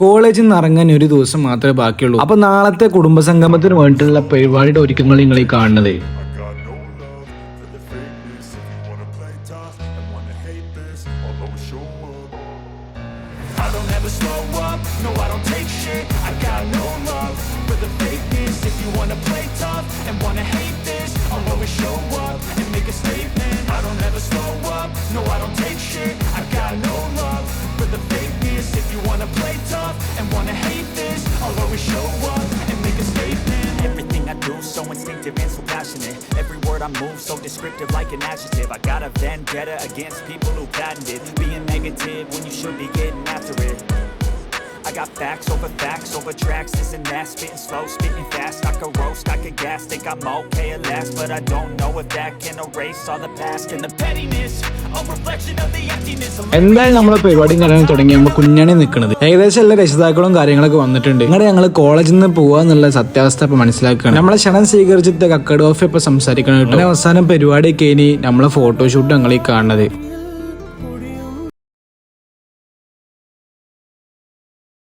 കോളേജിൽ നിന്ന് ഇറങ്ങാൻ ഒരു ദിവസം മാത്രമേ ബാക്കിയുള്ളൂ. അപ്പൊ നാളത്തെ കുടുംബസംഗമത്തിന് വേണ്ടിയിട്ടുള്ള പരിപാടിയുടെ ഒരുക്കങ്ങൾ നിങ്ങൾ ഈ കാണുന്നത്. So instinctive and so passionate. Every word I move so descriptive like an adjective. I got a vendetta against people who patented being negative when you should be getting after it. I got facts over tracks. This and that, spitting slow, spitting fast. I could roast, I could gas, think I'm okay at last, but I don't know if that can erase all the past and the pettiness. A reflection of the emptiness. എന്തായാലും നമ്മളെ പരിപാടിയും കാര്യങ്ങളും തുടങ്ങി നമ്മൾ കുഞ്ഞാണി നിൽക്കുന്നത്. ഏകദേശം എല്ലാ രക്ഷിതാക്കളും കാര്യങ്ങളൊക്കെ വന്നിട്ടുണ്ട്. നിങ്ങളുടെ ഞങ്ങൾ കോളേജിൽ നിന്ന് പോവാന്നുള്ള സത്യാവസ്ഥ ഇപ്പൊ മനസ്സിലാക്കുകയാണ്. നമ്മളെ ക്ഷണം സ്വീകരിച്ചിട്ട് കക്കട് ഓഫ് ഇപ്പൊ സംസാരിക്കണം കേട്ടോ. അവസാനം പരിപാടിയൊക്കെ ഇനി നമ്മളെ ഫോട്ടോഷൂട്ട് ഞങ്ങൾ ഈ കാണുന്നത്.